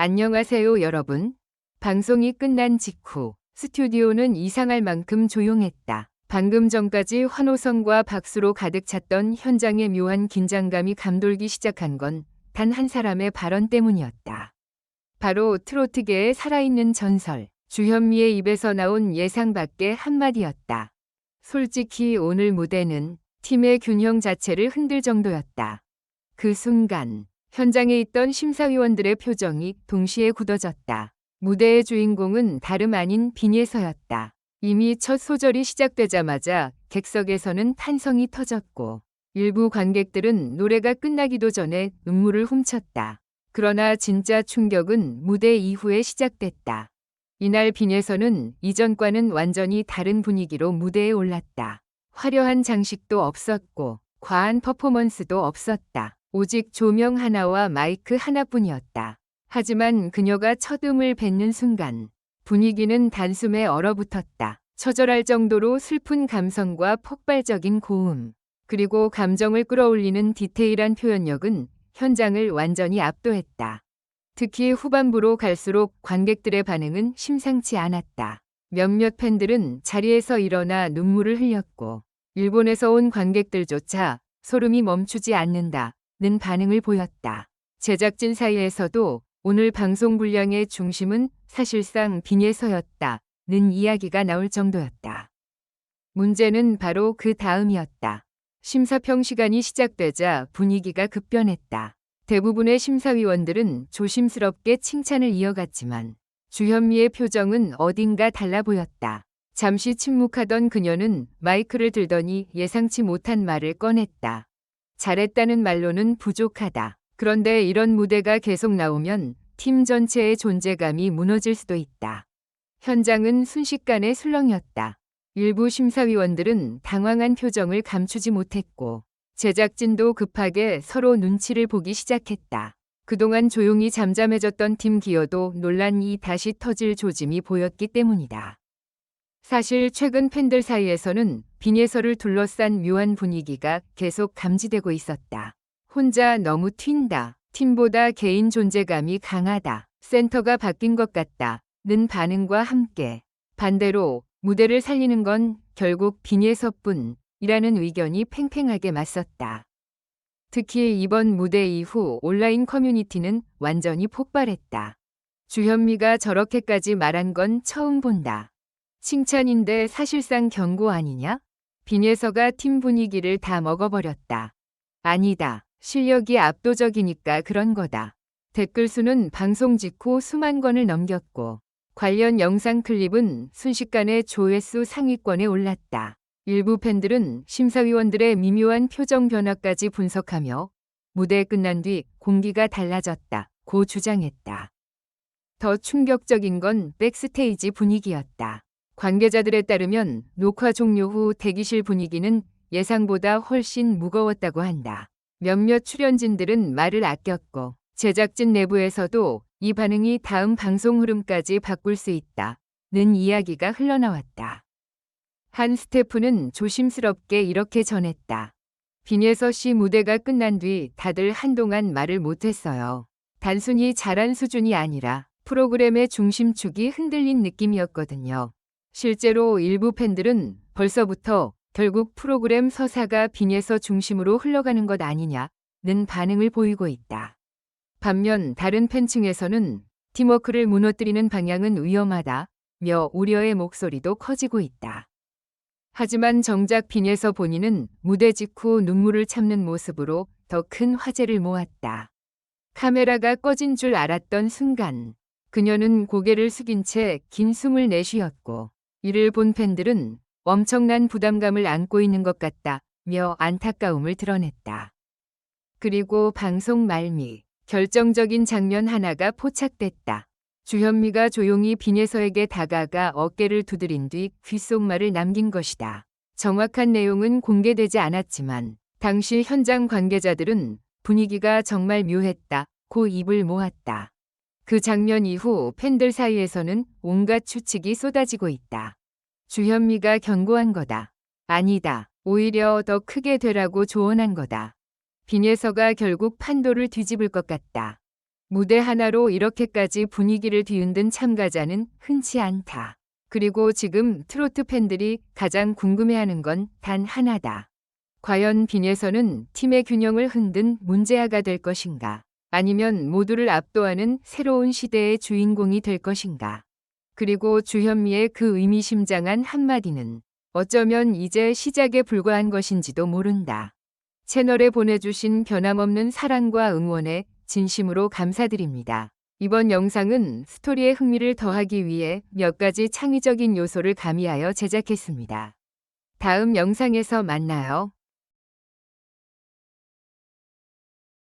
안녕하세요, 여러분. 방송이 끝난 직후 스튜디오는 이상할 만큼 조용했다. 방금 전까지 환호성과 박수로 가득 찼던 현장의 묘한 긴장감이 감돌기 시작한 건 단 한 사람의 발언 때문이었다. 바로 트로트계의 살아있는 전설, 주현미의 입에서 나온 예상 밖의 한마디였다. 솔직히 오늘 무대는 팀의 균형 자체를 흔들 정도였다. 그 순간 현장에 있던 심사위원들의 표정이 동시에 굳어졌다. 무대의 주인공은 다름 아닌 빈예서였다. 이미 첫 소절이 시작되자마자 객석에서는 탄성이 터졌고 일부 관객들은 노래가 끝나기도 전에 눈물을 훔쳤다. 그러나 진짜 충격은 무대 이후에 시작됐다. 이날 빈예서는 이전과는 완전히 다른 분위기로 무대에 올랐다. 화려한 장식도 없었고 과한 퍼포먼스도 없었다. 오직 조명 하나와 마이크 하나뿐이었다. 하지만 그녀가 첫 음을 뱉는 순간 분위기는 단숨에 얼어붙었다. 처절할 정도로 슬픈 감성과 폭발적인 고음, 그리고 감정을 끌어올리는 디테일한 표현력은 현장을 완전히 압도했다. 특히 후반부로 갈수록 관객들의 반응은 심상치 않았다. 몇몇 팬들은 자리에서 일어나 눈물을 흘렸고 일본에서 온 관객들조차 소름이 멈추지 않는다. 는 반응을 보였다. 제작진 사이에서도 오늘 방송 분량의 중심은 사실상 빈예서였다. 는 이야기가 나올 정도였다. 문제는 바로 그 다음이었다. 심사평 시간이 시작되자 분위기가 급변했다. 대부분의 심사위원들은 조심스럽게 칭찬을 이어갔지만 주현미의 표정은 어딘가 달라 보였다. 잠시 침묵하던 그녀는 마이크를 들더니 예상치 못한 말을 꺼냈다. 잘했다는 말로는 부족하다. 그런데 이런 무대가 계속 나오면 팀 전체의 존재감이 무너질 수도 있다. 현장은 순식간에 술렁였다. 일부 심사위원들은 당황한 표정을 감추지 못했고 제작진도 급하게 서로 눈치를 보기 시작했다. 그동안 조용히 잠잠해졌던 팀 기여도 논란이 다시 터질 조짐이 보였기 때문이다. 사실 최근 팬들 사이에서는 빈예서를 둘러싼 묘한 분위기가 계속 감지되고 있었다. 혼자 너무 튄다. 팀보다 개인 존재감이 강하다. 센터가 바뀐 것 같다. 는 반응과 함께 반대로 무대를 살리는 건 결국 빈예서뿐이라는 의견이 팽팽하게 맞섰다. 특히 이번 무대 이후 온라인 커뮤니티는 완전히 폭발했다. 주현미가 저렇게까지 말한 건 처음 본다. 칭찬인데 사실상 경고 아니냐? 빈예서가 팀 분위기를 다 먹어버렸다. 아니다. 실력이 압도적이니까 그런 거다. 댓글 수는 방송 직후 수만 건을 넘겼고 관련 영상 클립은 순식간에 조회수 상위권에 올랐다. 일부 팬들은 심사위원들의 미묘한 표정 변화까지 분석하며 무대 끝난 뒤 공기가 달라졌다고 주장했다. 더 충격적인 건 백스테이지 분위기였다. 관계자들에 따르면 녹화 종료 후 대기실 분위기는 예상보다 훨씬 무거웠다고 한다. 몇몇 출연진들은 말을 아꼈고 제작진 내부에서도 이 반응이 다음 방송 흐름까지 바꿀 수 있다는 이야기가 흘러나왔다. 한 스태프는 조심스럽게 이렇게 전했다. 빈예서 씨 무대가 끝난 뒤 다들 한동안 말을 못했어요. 단순히 잘한 수준이 아니라 프로그램의 중심축이 흔들린 느낌이었거든요. 실제로 일부 팬들은 벌써부터 결국 프로그램 서사가 빈예서 중심으로 흘러가는 것 아니냐는 반응을 보이고 있다. 반면 다른 팬층에서는 팀워크를 무너뜨리는 방향은 위험하다며 우려의 목소리도 커지고 있다. 하지만 정작 빈예서 본인은 무대 직후 눈물을 참는 모습으로 더 큰 화제를 모았다. 카메라가 꺼진 줄 알았던 순간 그녀는 고개를 숙인 채 긴 숨을 내쉬었고 이를 본 팬들은 엄청난 부담감을 안고 있는 것 같다며 안타까움을 드러냈다. 그리고 방송 말미 결정적인 장면 하나가 포착됐다. 주현미가 조용히 빈예서에게 다가가 어깨를 두드린 뒤 귓속말을 남긴 것이다. 정확한 내용은 공개되지 않았지만 당시 현장 관계자들은 분위기가 정말 묘했다고 입을 모았다. 그 장면 이후 팬들 사이에서는 온갖 추측이 쏟아지고 있다. 주현미가 경고한 거다. 아니다. 오히려 더 크게 되라고 조언한 거다. 빈예서가 결국 판도를 뒤집을 것 같다. 무대 하나로 이렇게까지 분위기를 뒤흔든 참가자는 흔치 않다. 그리고 지금 트로트 팬들이 가장 궁금해하는 건 단 하나다. 과연 빈예선은 팀의 균형을 흔든 문제아가 될 것인가? 아니면 모두를 압도하는 새로운 시대의 주인공이 될 것인가? 그리고 주현미의 그 의미심장한 한마디는 어쩌면 이제 시작에 불과한 것인지도 모른다. 채널에 보내주신 변함없는 사랑과 응원에 진심으로 감사드립니다. 이번 영상은 스토리에 흥미를 더하기 위해 몇 가지 창의적인 요소를 가미하여 제작했습니다. 다음 영상에서 만나요.